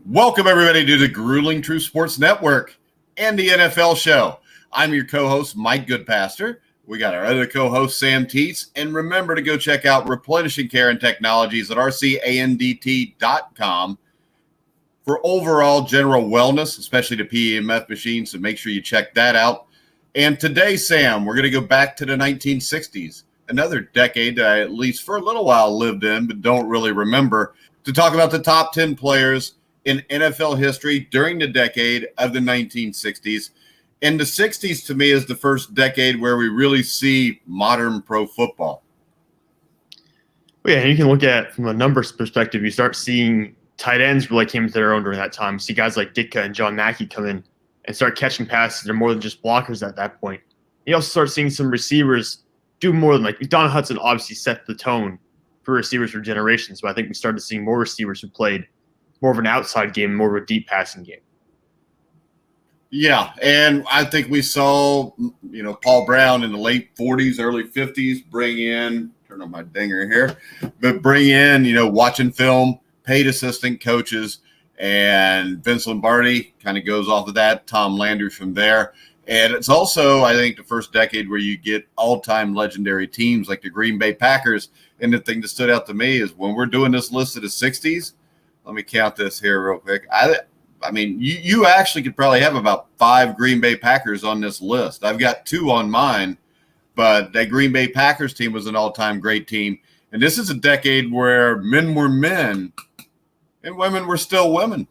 Welcome, everybody, to the Grueling True Sports Network and the NFL show. I'm your co-host, Mike Goodpaster. We got our other co-host, Sam Teets. And remember to go check out Replenishing Care and Technologies at rcandt.com for overall general wellness, especially the PEMF machines. So make sure you check that out. And today, Sam, we're going to go back to the 1960s, another decade that I, at least for a little while, lived in, but don't really remember, to talk about the top 10 players in NFL history during the decade of the 1960s. And the 60s, to me, is the first decade where we really see modern pro football. Well, yeah, and you can look at it from a numbers perspective. You start seeing tight ends really came into their own during that time. You see guys like Ditka and John Mackey come in and start catching passes. They're more than just blockers at that point. You also start seeing some receivers do more than, like, Don Hudson obviously set the tone for receivers for generations, but I think we started seeing more receivers who played more of an outside game, more of a deep passing game. Yeah, and I think we saw, Paul Brown in the late 40s, early 50s bring in, turn on my dinger here, but bring in, watching film, paid assistant coaches, and Vince Lombardi kind of goes off of that, Tom Landry from there. And it's also, I think, the first decade where you get all-time legendary teams like the Green Bay Packers. And the thing that stood out to me is when we're doing this list of the 60s, let me count this here real quick. I mean, you actually could probably have about 5 Green Bay Packers on this list. I've got 2 on mine, but that Green Bay Packers team was an all-time great team. And this is a decade where men were men and women were still women.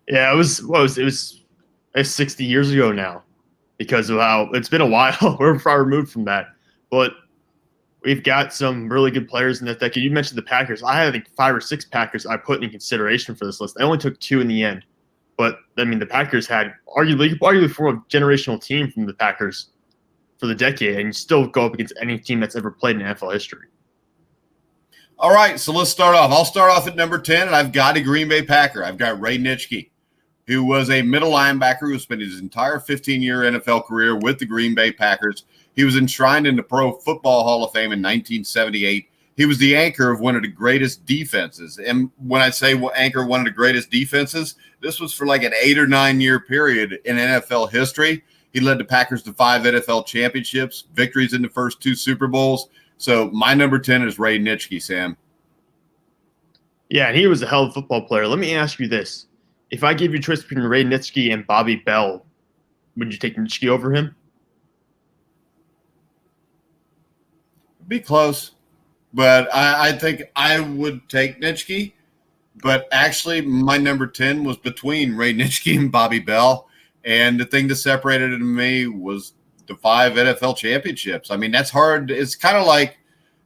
Yeah, it was 60 years ago now, because of how it's been a while. We're far removed from that. But we've got some really good players in that decade. You mentioned the Packers. I had, I think, 5 or 6 Packers I put in consideration for this list. I only took 2 in the end. But, I mean, the Packers had arguably for a generational team from the Packers for the decade, and you still go up against any team that's ever played in NFL history. All right, so let's start off. I'll start off at number 10, and I've got a Green Bay Packer. I've got Ray Nitschke, who was a middle linebacker who spent his entire 15-year NFL career with the Green Bay Packers. He was enshrined in the Pro Football Hall of Fame in 1978. He was the anchor of one of the greatest defenses. And when I say anchor one of the greatest defenses, this was for like an 8 or 9 year period in NFL history. He led the Packers to 5 NFL championships, victories in the first 2 Super Bowls. So my number 10 is Ray Nitschke, Sam. Yeah, and he was a hell of a football player. Let me ask you this. If I gave you a choice between Ray Nitschke and Bobby Bell, would you take Nitschke over him? Be close, but I think I would take Nitschke. But actually, my number 10 was between Ray Nitschke and Bobby Bell. And the thing that separated me was the 5 NFL championships. I mean, that's hard. It's kind of like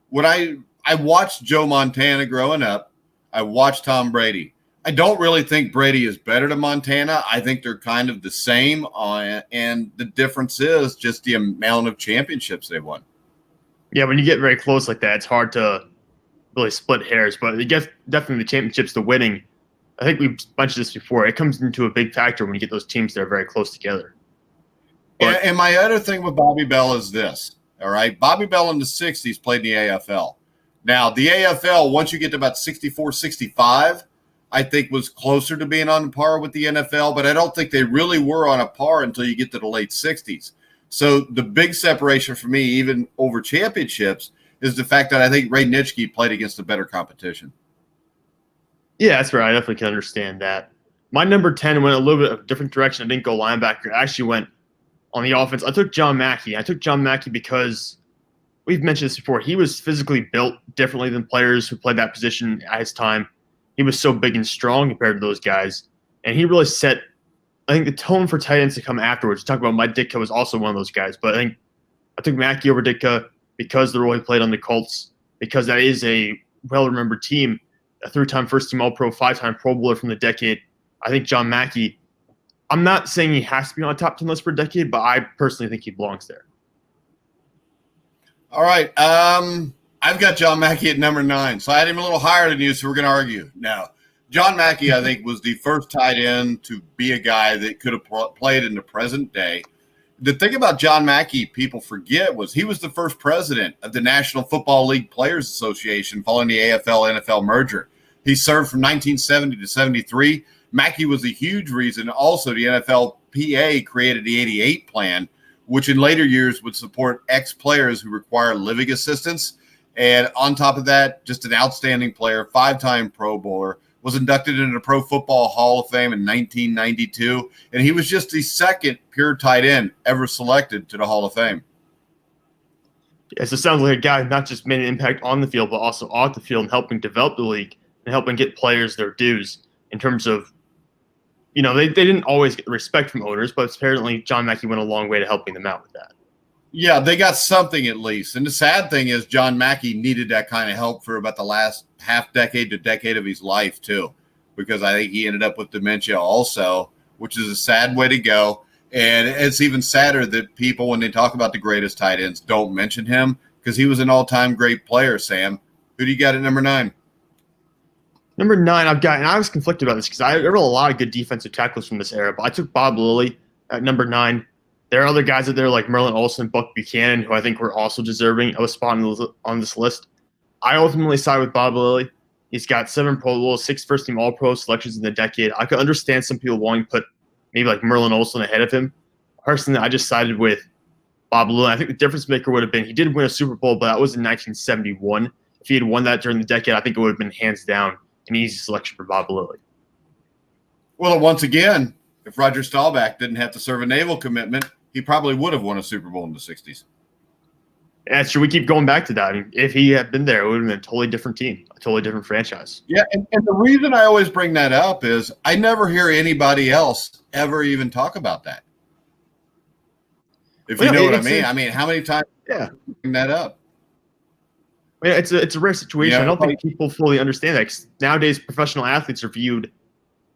when I watched Joe Montana growing up. I watched Tom Brady. I don't really think Brady is better than Montana. I think they're kind of the same, and the difference is just the amount of championships they won. Yeah, when you get very close like that, it's hard to really split hairs. But it gets definitely the championships to winning. I think we've mentioned this before. It comes into a big factor when you get those teams that are very close together. And my other thing with Bobby Bell is this, all right? Bobby Bell in the 60s played in the AFL. Now, the AFL, once you get to about 64, 65, I think was closer to being on par with the NFL, but I don't think they really were on a par until you get to the late 60s. So the big separation for me, even over championships, is the fact that I think Ray Nitschke played against a better competition. Yeah, that's right. I definitely can understand that. My number 10 went a little bit of a different direction. I didn't go linebacker. I actually went on the offense. I took John Mackey. I took John Mackey because we've mentioned this before. He was physically built differently than players who played that position at his time. He was so big and strong compared to those guys. And he really set, I think, the tone for tight ends to come afterwards. Talk about Mike Ditka was also one of those guys. But I think I took Mackey over Ditka because of the role he played on the Colts, because that is a well-remembered team, a 3-time first-team All-Pro, 5-time Pro Bowler from the decade. I think John Mackey, I'm not saying he has to be on a top 10 list for a decade, but I personally think he belongs there. All right. I've got John Mackey at number 9, so I had him a little higher than you, so we're going to argue. Now, John Mackey, I think, was the first tight end to be a guy that could have played in the present day. The thing about John Mackey people forget was he was the first president of the National Football League Players Association following the AFL-NFL merger. He served from 1970 to 73. Mackey was a huge reason. Also, the NFLPA created the 88 plan, which in later years would support ex-players who require living assistance. And on top of that, just an outstanding player, 5-time Pro Bowler, was inducted into the Pro Football Hall of Fame in 1992. And he was just the second pure tight end ever selected to the Hall of Fame. Yes, it sounds like a guy who not just made an impact on the field, but also off the field and helping develop the league and helping get players their dues in terms of, they didn't always get the respect from owners, but apparently John Mackey went a long way to helping them out with that. Yeah, they got something at least. And the sad thing is John Mackey needed that kind of help for about the last half decade to decade of his life too, because I think he ended up with dementia also, which is a sad way to go. And it's even sadder that people, when they talk about the greatest tight ends, don't mention him because he was an all-time great player, Sam. Who do you got at number 9? Number 9, and I was conflicted about this because there were a lot of good defensive tackles from this era, but I took Bob Lilly at number 9. There are other guys out there like Merlin Olsen, Buck Buchanan, who I think were also deserving of a spot on this list. I ultimately side with Bob Lilly. He's got 7 Pro Bowls, 6 first-team All-Pro selections in the decade. I could understand some people wanting to put maybe like Merlin Olsen ahead of him. Personally, I just sided with Bob Lilly. I think the difference maker would have been he did win a Super Bowl, but that was in 1971. If he had won that during the decade, I think it would have been hands down an easy selection for Bob Lilly. Well, once again, if Roger Staubach didn't have to serve a naval commitment, he probably would have won a Super Bowl in the 60s. Yeah, should we keep going back to that? I mean, if he had been there, it would have been a totally different team, a totally different franchise. Yeah, and the reason I always bring that up is I never hear anybody else ever even talk about that. If you know what I mean. I mean, how many times bring that up? Yeah, it's a rare situation. I don't think people fully understand that. 'Cause nowadays, professional athletes are viewed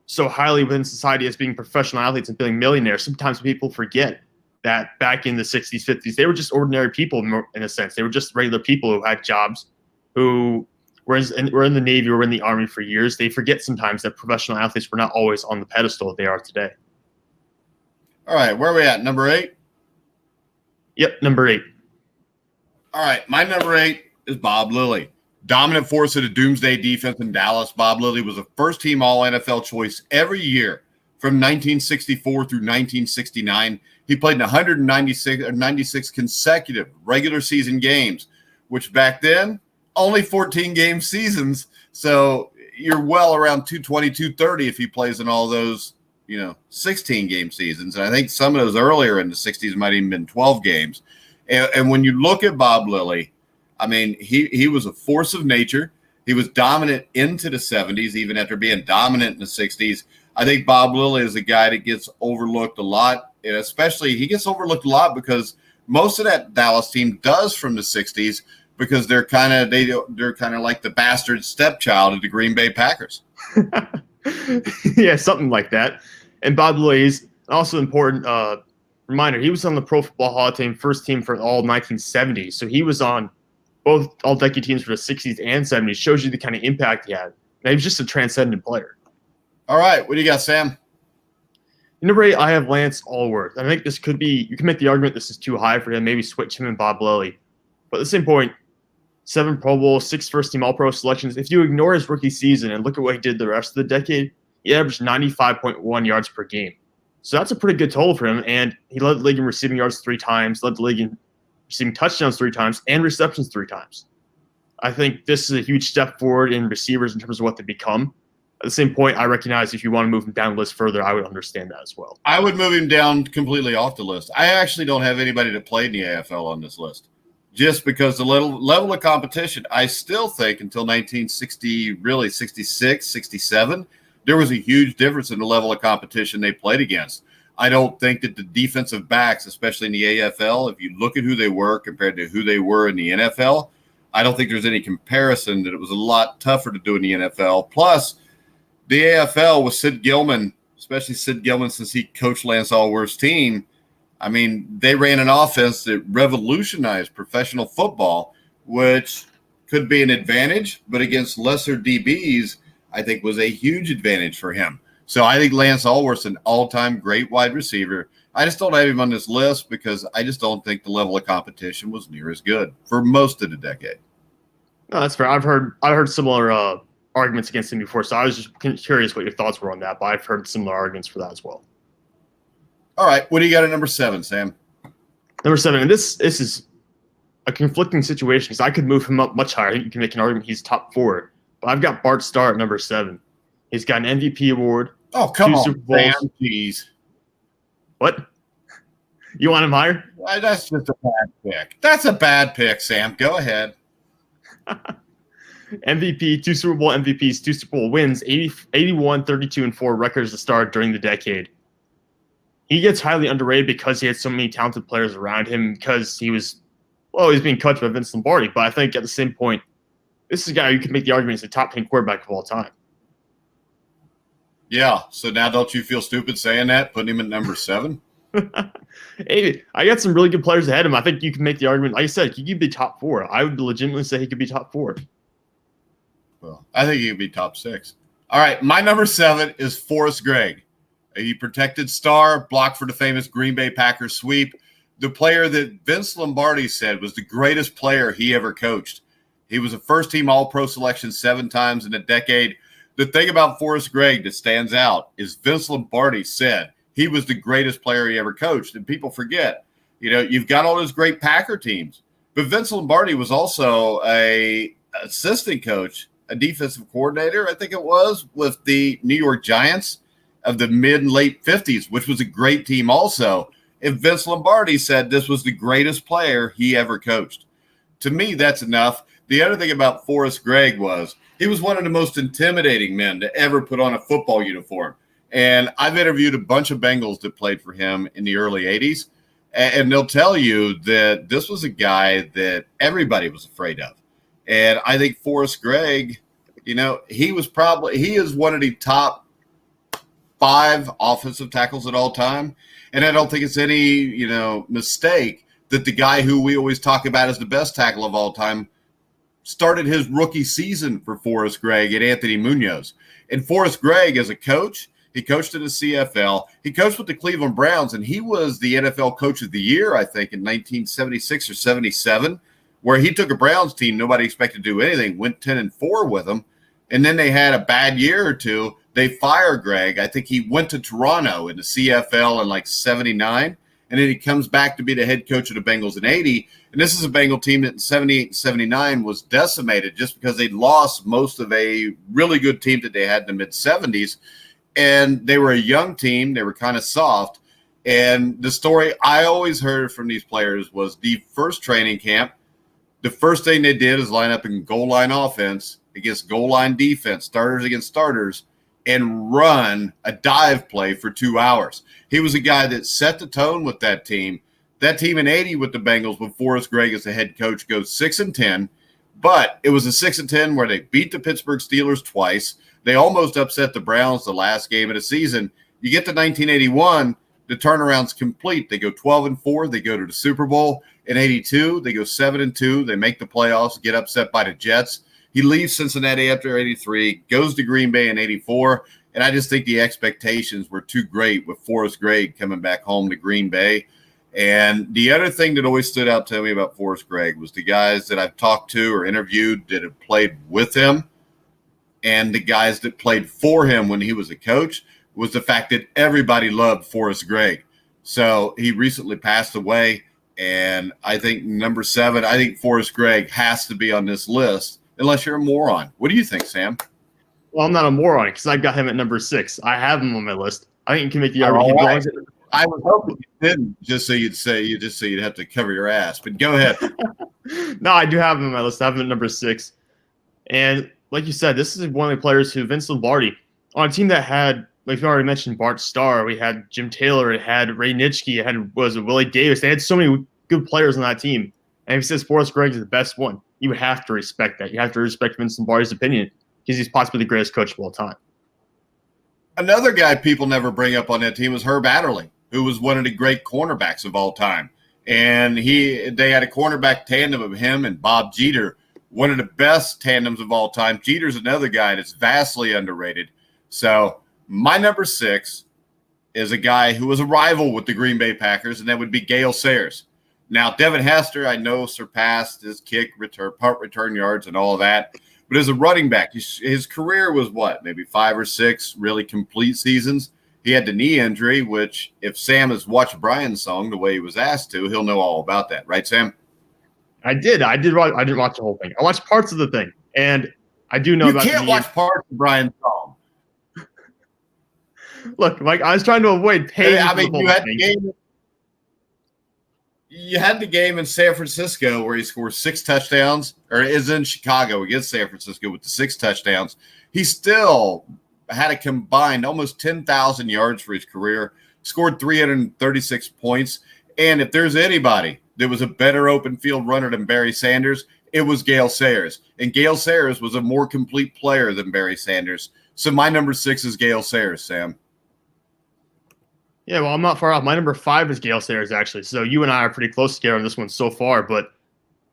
so highly within society as being professional athletes and being millionaires. Sometimes people forget that back in the 60s, 50s, they were just ordinary people in a sense. They were just regular people who had jobs, who were in the Navy or were in the Army for years. They forget sometimes that professional athletes were not always on the pedestal that they are today. All right, where are we at? Number 8? Yep, number 8. All right, my number 8 is Bob Lilly. Dominant force of the doomsday defense in Dallas, Bob Lilly was a first-team All-NFL choice every year from 1964 through 1969. He played in 96 consecutive regular season games, which back then, only 14-game seasons. So you're well around 220, 230 if he plays in all those, 16-game seasons. And I think some of those earlier in the 60s might even been 12 games. And when you look at Bob Lilly, I mean, he was a force of nature. He was dominant into the 70s, even after being dominant in the 60s. I think Bob Lilly is a guy that gets overlooked a lot, and especially he gets overlooked a lot because most of that Dallas team does from the 60s because they're kind of like the bastard stepchild of the Green Bay Packers. Yeah, something like that. And Bob Lilly is also important reminder. He was on the Pro Football Hall of Fame first team for all 1970s, so he was on both all-decade teams for the 60s and 70s. Shows you the kind of impact he had. And he was just a transcendent player. All right, what do you got, Sam? Number 8, I have Lance Allworth. I think this could be – you can make the argument this is too high for him, maybe switch him and Bob Lilly. But at the same point, 7 Pro Bowls, 6 first-team All-Pro selections. If you ignore his rookie season and look at what he did the rest of the decade, he averaged 95.1 yards per game. So that's a pretty good total for him, and he led the league in receiving yards 3 times, led the league in receiving touchdowns 3 times, and receptions 3 times. I think this is a huge step forward in receivers in terms of what they become. At the same point, I recognize if you want to move him down the list further, I would understand that as well. I would move him down completely off the list. I actually don't have anybody that played in the AFL on this list just because the level of competition, I still think until 1960, really 66, 67, there was a huge difference in the level of competition they played against. I don't think that the defensive backs, especially in the AFL, if you look at who they were compared to who they were in the NFL, I don't think there's any comparison that it was a lot tougher to do in the NFL. Plus, the AFL with Sid Gilman, especially Sid Gilman since he coached Lance Allworth's team, I mean, they ran an offense that revolutionized professional football, which could be an advantage, but against lesser DBs, I think was a huge advantage for him. So I think Lance Allworth's an all-time great wide receiver. I just don't have him on this list because I just don't think the level of competition was near as good for most of the decade. No, that's fair. I've heard similar arguments against him before, so I was just curious what your thoughts were on that, but I've heard similar arguments for that as well. All right, what do you got at number 7, Sam? Number 7, and this is a conflicting situation because I could move him up much higher. I think you can make an argument he's top 4, but I've got Bart Starr at number 7. He's got an MVP award. Oh, come 2 on, Super Bowls. Sam, jeez. What? You want him higher? That's just a bad pick. That's a bad pick, Sam. Go ahead. MVP, 2 Super Bowl MVPs, 2 Super Bowl wins, 81, 32, and 4 records to start during the decade. He gets highly underrated because he had so many talented players around him because he's being coached by Vince Lombardi. But I think at the same point, this is a guy you can make the argument is the top 10 quarterback of all time. Yeah, so now don't you feel stupid saying that, putting him at number 7? Hey, I got some really good players ahead of him. I think you can make the argument. Like I said, he could be top 4. I would legitimately say he could be top 4. Well, I think he could be top 6. All right, my number 7 is Forrest Gregg. He protected Starr, blocked for the famous Green Bay Packers sweep. The player that Vince Lombardi said was the greatest player he ever coached. He was a first-team All-Pro selection 7 times in a decade. The thing about Forrest Gregg that stands out is Vince Lombardi said he was the greatest player he ever coached. And people forget, you've got all those great Packer teams. But Vince Lombardi was also a assistant coach, a defensive coordinator, I think it was, with the New York Giants of the mid and late 50s, which was a great team also. And Vince Lombardi said this was the greatest player he ever coached. To me, that's enough. The other thing about Forrest Gregg was he was one of the most intimidating men to ever put on a football uniform. And I've interviewed a bunch of Bengals that played for him in the early 80s, and they'll tell you that this was a guy that everybody was afraid of. And I think Forrest Gregg, he is one of the top 5 offensive tackles at all time. And I don't think it's any, mistake that the guy who we always talk about as the best tackle of all time started his rookie season for Forrest Gregg at Anthony Munoz. And Forrest Gregg, as a coach, he coached in the CFL. He coached with the Cleveland Browns, and he was the NFL Coach of the Year, I think, in 1976 or 77, where he took a Browns team nobody expected to do anything, went 10-4 with them, and then they had a bad year or two. They fired Gregg. I think he went to Toronto in the CFL in 79, and then he comes back to be the head coach of the Bengals in 80. And this is a Bengal team that in 78 and 79 was decimated just because they'd lost most of a really good team that they had in the mid-70s. And they were a young team. They were kind of soft. And the story I always heard from these players was the first training camp, the first thing they did is line up in goal line offense against goal line defense, starters against starters, and run a dive play for 2 hours. He was a guy that set the tone with that team. That team in 80 with the Bengals with Forrest Gregg as the head coach goes 6-10, but it was a 6-10 where they beat the Pittsburgh Steelers twice. They almost upset the Browns the last game of the season. You get to 1981, the turnaround's complete. They go 12-4. They go to the Super Bowl. In 82, they go 7-2. They make the playoffs, get upset by the Jets. He leaves Cincinnati after 83, goes to Green Bay in 84, and I just think the expectations were too great with Forrest Gregg coming back home to Green Bay. And the other thing that always stood out to me about Forrest Gregg was the guys that I've talked to or interviewed that have played with him and the guys that played for him when he was a coach was the fact that everybody loved Forrest Gregg. So he recently passed away, and I think number 7, I think Forrest Gregg has to be on this list. Unless you're a moron. What do you think, Sam? Well, I'm not a moron because I got him at number 6. I have him on my list. I think you can make the argument. Right. I was hoping you didn't, just so you'd have to cover your ass. But go ahead. No, I do have him on my list. I have him at number 6. And like you said, this is one of the players who Vince Lombardi on a team that had, like you already mentioned, Bart Starr. We had Jim Taylor. It had Ray Nitschke. It had Willie Davis. They had so many good players on that team. And if he says Forrest Gregg is the best one, you have to respect that. You have to respect Vince Lombardi's opinion because he's possibly the greatest coach of all time. Another guy people never bring up on that team was Herb Adderley, who was one of the great cornerbacks of all time. And they had a cornerback tandem of him and Bob Jeter, one of the best tandems of all time. Jeter's another guy that's vastly underrated. So my number 6 is a guy who was a rival with the Green Bay Packers, and that would be Gale Sayers. Now, Devin Hester, I know, surpassed his kick return, punt return yards and all of that. But as a running back, his career was what, maybe 5 or 6 really complete seasons. He had the knee injury, which if Sam has watched Brian's song the way he was asked to, he'll know all about that. Right, Sam? I did. I didn't watch the whole thing. I watched parts of the thing, and I do know about the knee. You can't watch parts of Brian's song. Look, Mike, I was trying to avoid paying. I mean, you had the game in San Francisco where he scores 6 touchdowns, or is in Chicago against San Francisco with the 6 touchdowns. He still had a combined almost 10,000 yards for his career, scored 336 points. And if there's anybody that was a better open field runner than Barry Sanders, it was Gale Sayers. And Gale Sayers was a more complete player than Barry Sanders. So my number 6 is Gale Sayers, Sam. Yeah, well, I'm not far off. My number 5 is Gale Sayers, actually. So you and I are pretty close together on this one so far. But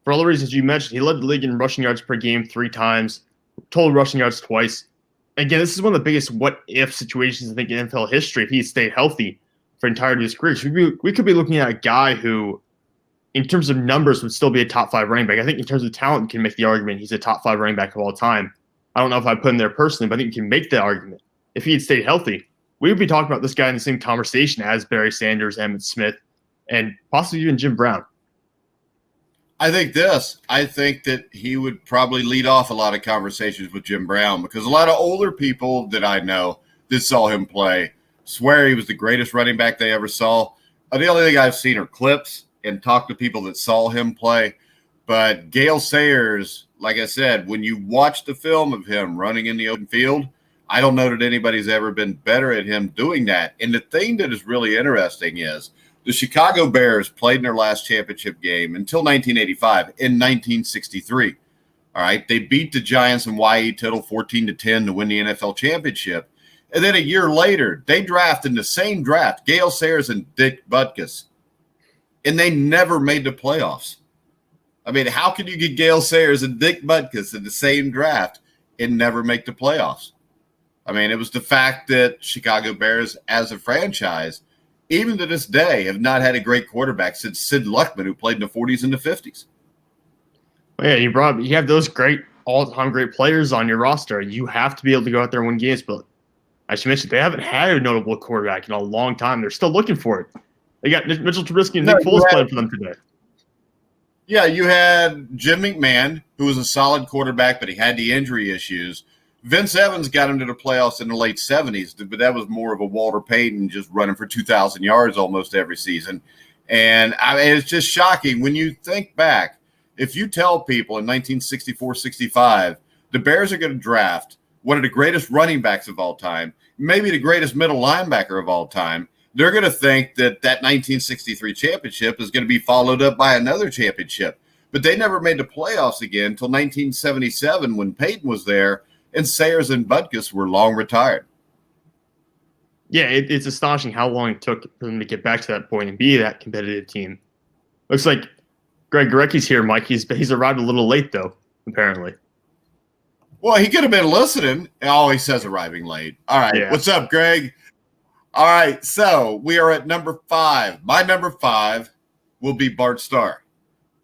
for all the reasons you mentioned, he led the league in rushing yards per game 3 times, total rushing yards twice. Again, this is one of the biggest what-if situations, I think, in NFL history if he stayed healthy for the entirety of his career. So we could be looking at a guy who, in terms of numbers, would still be a top 5 running back. I think in terms of talent, you can make the argument he's a top 5 running back of all time. I don't know if I put him there personally, but I think you can make that argument. If he had stayed healthy, we would be talking about this guy in the same conversation as Barry Sanders, Emmitt Smith, and possibly even Jim Brown. I think that he would probably lead off a lot of conversations with Jim Brown, because a lot of older people that I know that saw him play swear he was the greatest running back they ever saw. The only thing I've seen are clips and talked to people that saw him play. But Gale Sayers, like I said, when you watch the film of him running in the open field, I don't know that anybody's ever been better at him doing that. And the thing that is really interesting is the Chicago Bears played in their last championship game until 1985 in 1963. All right. They beat the Giants and Y.E. Tittle 14-10 to win the NFL championship. And then a year later, they drafted in the same draft Gale Sayers and Dick Butkus. And they never made the playoffs. I mean, how can you get Gale Sayers and Dick Butkus in the same draft and never make the playoffs? I mean, it was the fact that Chicago Bears, as a franchise, even to this day, have not had a great quarterback since Sid Luckman, who played in the 40s and the 50s. Well, yeah, you have those great all-time great players on your roster. You have to be able to go out there and win games. But as you mentioned, they haven't had a notable quarterback in a long time. They're still looking for it. They got Mitchell Trubisky and Nick Foles playing for them today. Yeah, you had Jim McMahon, who was a solid quarterback, but he had the injury issues. Vince Evans got him to the playoffs in the late 70s, but that was more of a Walter Payton just running for 2,000 yards almost every season. And I mean, it's just shocking when you think back. If you tell people in 1964-65, the Bears are going to draft one of the greatest running backs of all time, maybe the greatest middle linebacker of all time, they're going to think that 1963 championship is going to be followed up by another championship. But they never made the playoffs again until 1977 when Payton was there, and Sayers and Butkus were long retired. Yeah, it's astonishing how long it took for them to get back to that point and be that competitive team. Looks like Greg Gorecki's here, Mike. He's arrived a little late, though, apparently. Well, he could have been listening. Oh, he says arriving late. All right. Yeah. What's up, Greg? All right. So we are at number 5. My number 5 will be Bart Starr.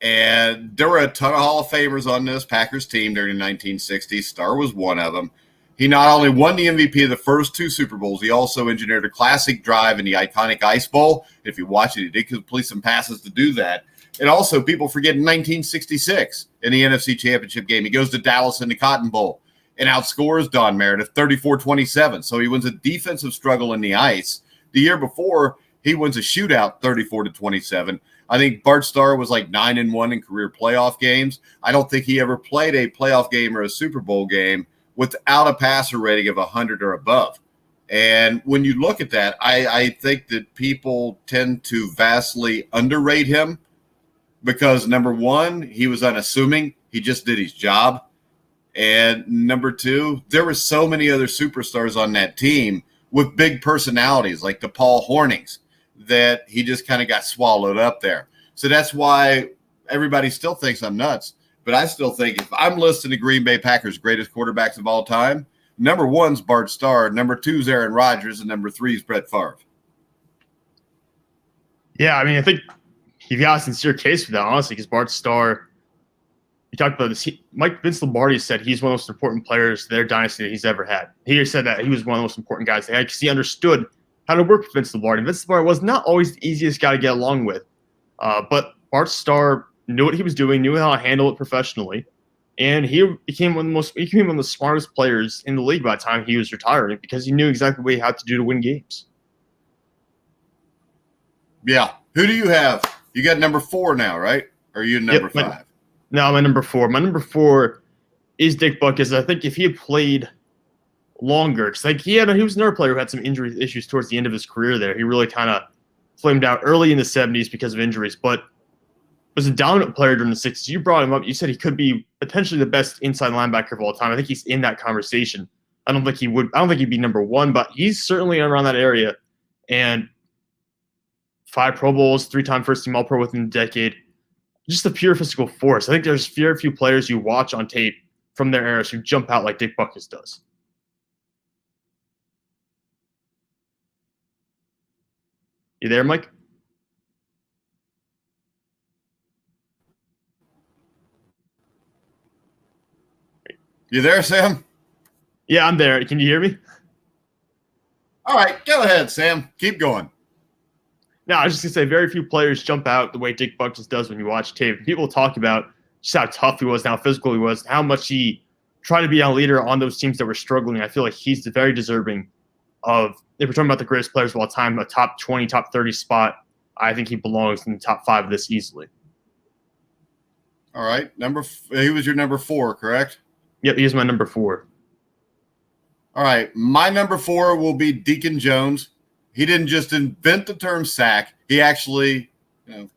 And there were a ton of Hall of Famers on this Packers team during the 1960s. Starr was one of them. He not only won the MVP of the first 2 Super Bowls, he also engineered a classic drive in the iconic Ice Bowl. If you watch it, he did complete some passes to do that. And also, people forget in 1966 in the NFC Championship game, he goes to Dallas in the Cotton Bowl and outscores Don Meredith 34-27. So he wins a defensive struggle in the ice. The year before, he wins a shootout 34-27. I think Bart Starr was like 9-1 in career playoff games. I don't think he ever played a playoff game or a Super Bowl game without a passer rating of 100 or above. And when you look at that, I think that people tend to vastly underrate him because, number one, he was unassuming. He just did his job. And number 2, there were so many other superstars on that team with big personalities like the Paul Hornings that he just kind of got swallowed up there. So that's why everybody still thinks I'm nuts. But I still think if I'm listing the Green Bay Packers' greatest quarterbacks of all time, number 1's Bart Starr, number 2's Aaron Rodgers, and number 3's Brett Favre. Yeah, I mean, I think you've got a sincere case for that, honestly, because Bart Starr, you talked about this. Vince Lombardi said he's one of the most important players their dynasty that he's ever had. He said that he was one of the most important guys they had because he understood how to work with Vince Lombardi. Vince Lombardi was not always the easiest guy to get along with, but Bart Starr knew what he was doing, knew how to handle it professionally, and he became one of the smartest players in the league by the time he was retiring because he knew exactly what he had to do to win games. Yeah. Who do you have? You got number 4 now, right? Or are you number 5? No, my number 4. My number 4 is Dick Butkus. I think if he had played longer, it's like he was another player who had some injury issues towards the end of his career there. He really kind of flamed out early in the 70s because of injuries, but was a dominant player during the 60s. You brought him up. You said he could be potentially the best inside linebacker of all time. I think he's in that conversation. I don't think he'd be number 1, but he's certainly around that area. And 5 Pro Bowls, 3-time first-team All-Pro within a decade. Just a pure physical force. I think there's very few players you watch on tape from their eras who jump out like Dick Butkus does. You there, Mike? You there, Sam? Yeah, I'm there. Can you hear me? All right, go ahead, Sam. Keep going. No, I was just going to say very few players jump out the way Dick Butkus does when you watch tape. People talk about just how tough he was, how physical he was, how much he tried to be a leader on those teams that were struggling. I feel like he's very deserving of, if we're talking about the greatest players of all time, a top 20, top 30 spot. I think he belongs in the top 5 of this easily. All right. He was your number 4, correct? Yep, he is my number 4. All right. My number 4 will be Deacon Jones. He didn't just invent the term sack. He actually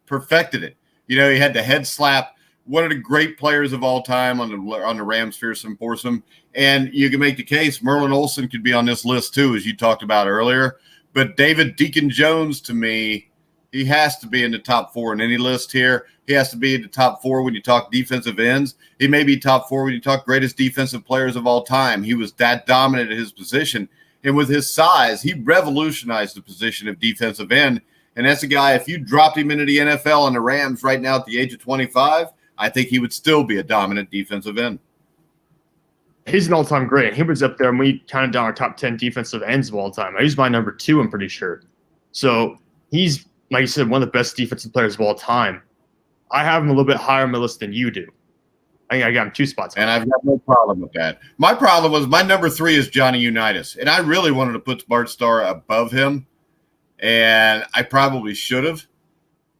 perfected it. He had the head slap. One of the great players of all time on the Rams, fearsome foursome. And you can make the case Merlin Olsen could be on this list too, as you talked about earlier. But David Deacon Jones, to me, he has to be in the top 4 in any list here. He has to be in the top 4 when you talk defensive ends. He may be top 4 when you talk greatest defensive players of all time. He was that dominant at his position. And with his size, he revolutionized the position of defensive end. And that's a guy, if you dropped him into the NFL on the Rams right now at the age of 25, I think he would still be a dominant defensive end. He's an all-time great. He was up there, and we counted down our top 10 defensive ends of all time. He's my number 2, I'm pretty sure. So he's, like you said, one of the best defensive players of all time. I have him a little bit higher on my list than you do. I think I got him 2 spots. And I've got no problem with that. My problem was my number 3 is Johnny Unitas. And I really wanted to put Bart Starr above him. And I probably should have.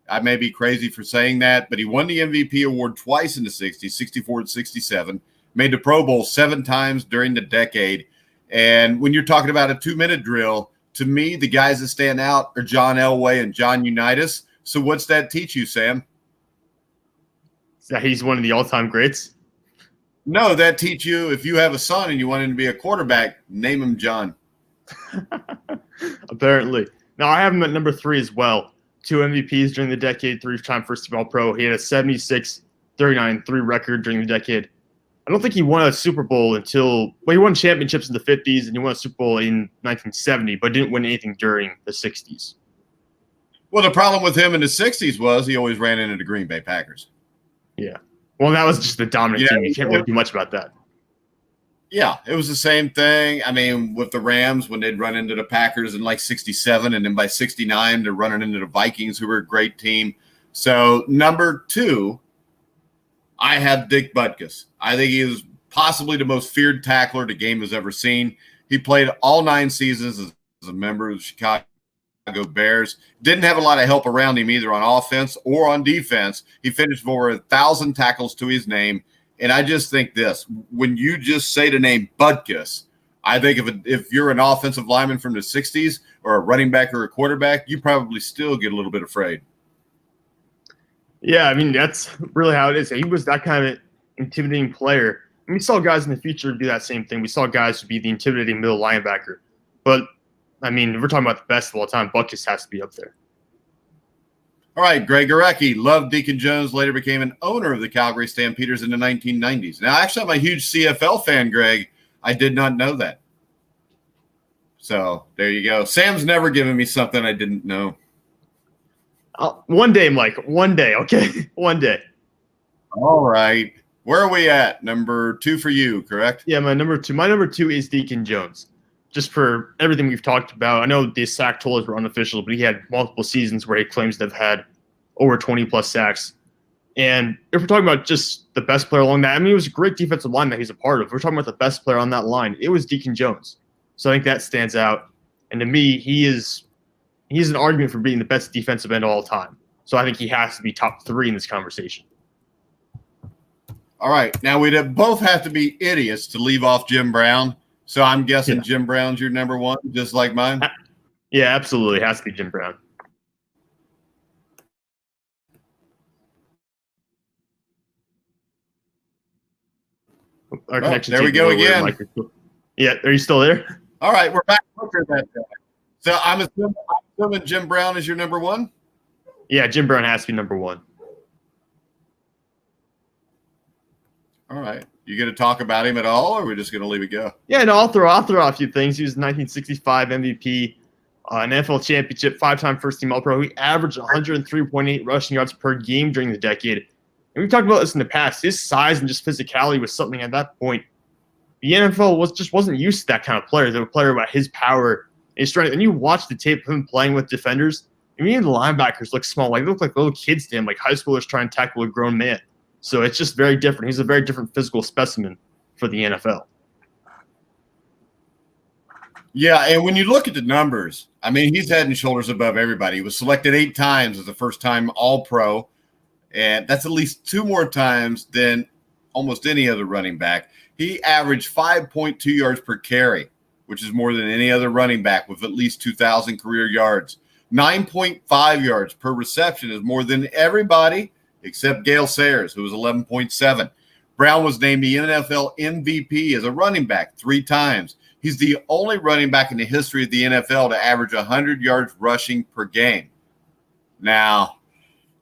I may be crazy for saying that, but he won the MVP award twice in the 60s, 64 and 67, made the Pro Bowl 7 times during the decade. And when you're talking about a 2-minute drill, to me, the guys that stand out are John Elway and John Unitas. So what's that teach you, Sam? That he's one of the all-time greats? No, that teach you if you have a son and you want him to be a quarterback, name him John. Apparently. Now, I have him at number 3 as well. 2 MVPs during the decade, 3-time first-team All-Pro. He had a 76-39-3 record during the decade. I don't think he won a Super Bowl he won championships in the 50s and he won a Super Bowl in 1970, but didn't win anything during the 60s. Well, the problem with him in the 60s was he always ran into the Green Bay Packers. Yeah. Well, that was just the dominant team. You can't really do much about that. Yeah, it was the same thing. I mean, with the Rams, when they'd run into the Packers in like 67, and then by 69, they're running into the Vikings, who were a great team. So number 2, I have Dick Butkus. I think he is possibly the most feared tackler the game has ever seen. He played all 9 seasons as a member of the Chicago Bears. Didn't have a lot of help around him either on offense or on defense. He finished with over 1,000 tackles to his name. And I just think this, when you just say the name Butkus, I think if you're an offensive lineman from the 60s or a running back or a quarterback, you probably still get a little bit afraid. Yeah, I mean, that's really how it is. He was that kind of intimidating player. And we saw guys in the future do that same thing. We saw guys who be the intimidating middle linebacker. But, I mean, if we're talking about the best of all time, Butkus has to be up there. All right, Greg Gorecki loved Deacon Jones, later became an owner of the Calgary Stampeders in the 1990s. Now, actually, I'm a huge CFL fan, Greg. I did not know that. So there you go. Sam's never given me something I didn't know. One day, Mike. One day, okay? One day. All right. Where are we at? Number 2 for you, correct? Yeah, my number two is Deacon Jones. Just for everything we've talked about, I know the sack totals were unofficial, but he had multiple seasons where he claims to have had over 20-plus sacks. And if we're talking about just the best player along that, I mean, it was a great defensive line that he's a part of. If we're talking about the best player on that line, it was Deacon Jones. So I think that stands out. And to me, he's an argument for being the best defensive end of all time. So I think he has to be top 3 in this conversation. All right. Now, we'd both have to be idiots to leave off Jim Brown. So I'm guessing Jim Brown's your number 1, just like mine? Yeah, absolutely. It has to be Jim Brown. Our connection. There we go again. Yeah, are you still there? All right, we're back. So I'm assuming Jim Brown is your number 1? Yeah, Jim Brown has to be number 1. All right. You going to talk about him at all, or are we just going to leave it go? Yeah, no, I'll throw out a few things. He was 1965 MVP, an NFL championship, 5-time first-team All-Pro. He averaged 103.8 rushing yards per game during the decade. And we've talked about this in the past. His size and just physicality was something at that point. The NFL wasn't used to that kind of player. They were a player about his power and his strength. And you watch the tape of him playing with defenders, I mean, even the linebackers look small. Like, they look like little kids to him, like high schoolers trying to tackle a grown man. So it's just very different. He's a very different physical specimen for the NFL. Yeah, and when you look at the numbers, I mean, he's head and shoulders above everybody. He was selected 8 times as a first-time All-Pro, and that's at least 2 more times than almost any other running back. He averaged 5.2 yards per carry, which is more than any other running back with at least 2,000 career yards. 9.5 yards per reception is more than everybody except Gale Sayers, who was 11.7. Brown was named the NFL MVP as a running back 3 times. He's the only running back in the history of the NFL to average 100 yards rushing per game. Now,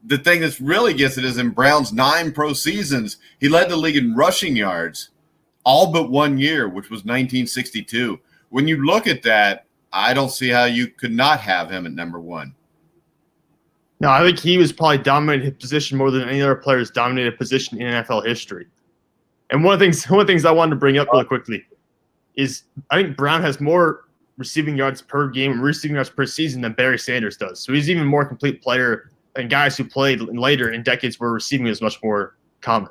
the thing that really gets it is in Brown's 9 pro seasons, he led the league in rushing yards all but 1 year, which was 1962. When you look at that, I don't see how you could not have him at number 1. No, I think he was probably dominated his position more than any other player's dominated position in NFL history. And one of the things I wanted to bring up really quickly is I think Brown has more receiving yards per game and receiving yards per season than Barry Sanders does. So he's even more complete player than guys who played later in decades where receiving was much more common.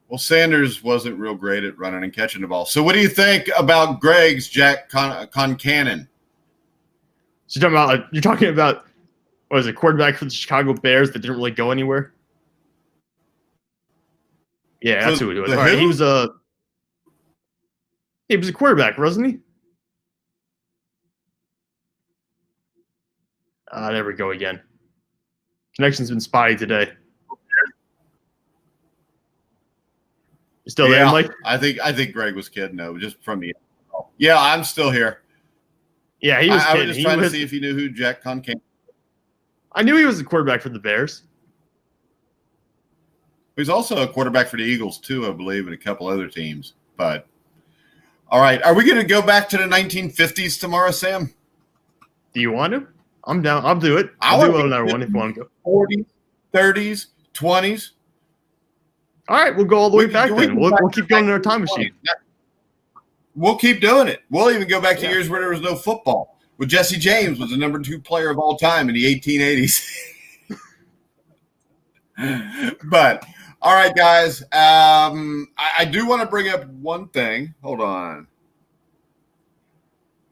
Well, Sanders wasn't real great at running and catching the ball. So what do you think about Gregg's Jack Concannon? So you're talking about what was it, quarterback for the Chicago Bears that didn't really go anywhere? Yeah, that's who it was. All right, he was a quarterback, wasn't he? There we go again. Connection's been spotty today. You still there, Mike? I think Gregg was kidding, though, just from the. Yeah, I'm still here. Yeah, he was. I was just trying to see if you knew who Jack Concannon. I knew he was a quarterback for the Bears. He's also a quarterback for the Eagles, too, I believe, and a couple other teams. But, all right. Are we going to go back to the 1950s tomorrow, Sam? Do you want to? I'm down. I'll do it. I'll do another one if you want to go. 40s, 30s, 20s. All right. We'll go all the way back then. We'll keep going in our time machine. We'll keep doing it. We'll even go back to years where there was no football. When Jesse James was the number 2 player of all time in the 1880s. But, all right, guys. I do want to bring up one thing. Hold on.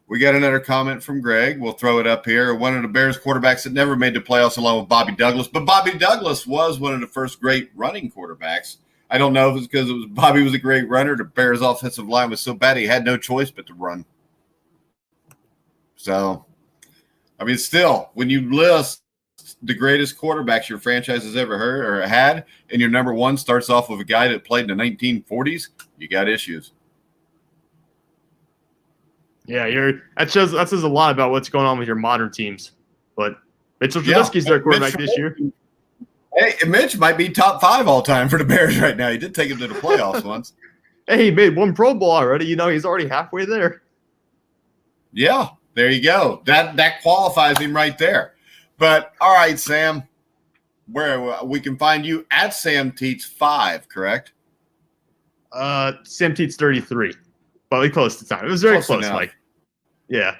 We got another comment from Greg. We'll throw it up here. One of the Bears quarterbacks that never made the playoffs along with Bobby Douglas. But Bobby Douglas was one of the first great running quarterbacks. I don't know if it's because Bobby was a great runner. The Bears' offensive line was so bad he had no choice but to run. So, I mean, still, when you list the greatest quarterbacks your franchise has ever heard or had, and your number 1 starts off with a guy that played in the 1940s, you got issues. Yeah, that says a lot about what's going on with your modern teams. But Mitchell Trubisky's their quarterback this year. Hey, Mitch might be top 5 all time for the Bears right now. He did take him to the playoffs once. Hey, he made 1 Pro Bowl already. He's already halfway there. Yeah, there you go. That qualifies him right there. But, all right, Sam, where we can find you at Sam Teets 5, correct? Sam Teets 33. But we close to time. It was very close, enough. Mike. Yeah.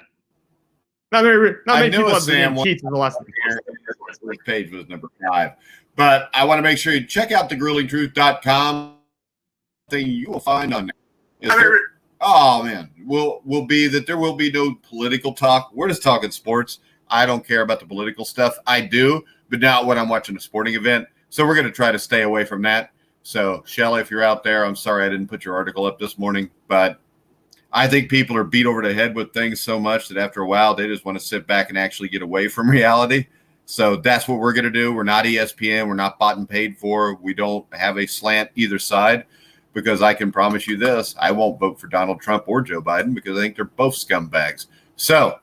Not many people have the name Sam Teets in the last This page was number 5. But I want to make sure you check out thegruelingtruth.com. Thing you will find on there. Oh man, will be that there will be no political talk. We're just talking sports. I don't care about the political stuff. I do, but not when I'm watching a sporting event. So we're going to try to stay away from that. So Shelly, if you're out there, I'm sorry I didn't put your article up this morning, but I think people are beat over the head with things so much that after a while they just want to sit back and actually get away from reality. So that's what we're going to do. We're not ESPN. We're not bought and paid for. We don't have a slant either side. Because I can promise you this, I won't vote for Donald Trump or Joe Biden because I think they're both scumbags. So,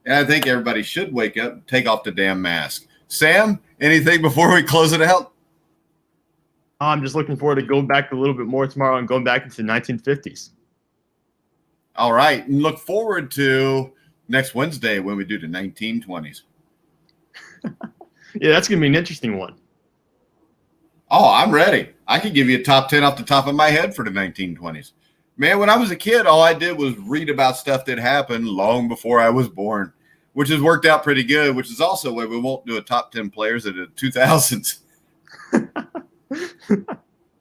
and I think everybody should wake up and take off the damn mask. Sam, anything before we close it out? I'm just looking forward to going back a little bit more tomorrow and going back into the 1950s. All right. And look forward to next Wednesday when we do the 1920s. Yeah, that's going to be an interesting one. Oh, I'm ready. I could give you a top 10 off the top of my head for the 1920s. Man, when I was a kid, all I did was read about stuff that happened long before I was born, which has worked out pretty good, which is also why we won't do a top 10 players of the 2000s.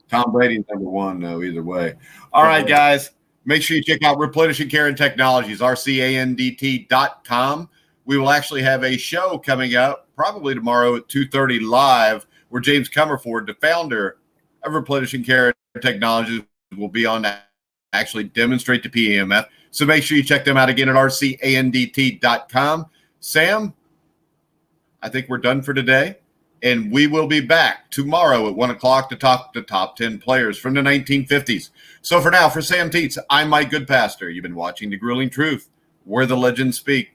Tom Brady's number 1, though, either way. All right, guys, make sure you check out Replenishing Care and Technologies, rcandt.com. We will actually have a show coming up probably tomorrow at 2:30 live where James Comerford, the founder of Replenishing Care and Technologies, will be on to actually demonstrate the PEMF. So make sure you check them out again at rcandt.com. Sam, I think we're done for today, and we will be back tomorrow at 1 o'clock to talk the top 10 players from the 1950s. So for now, for Sam Teets, I'm Mike Goodpaster. You've been watching The Grueling Truth, where the legends speak.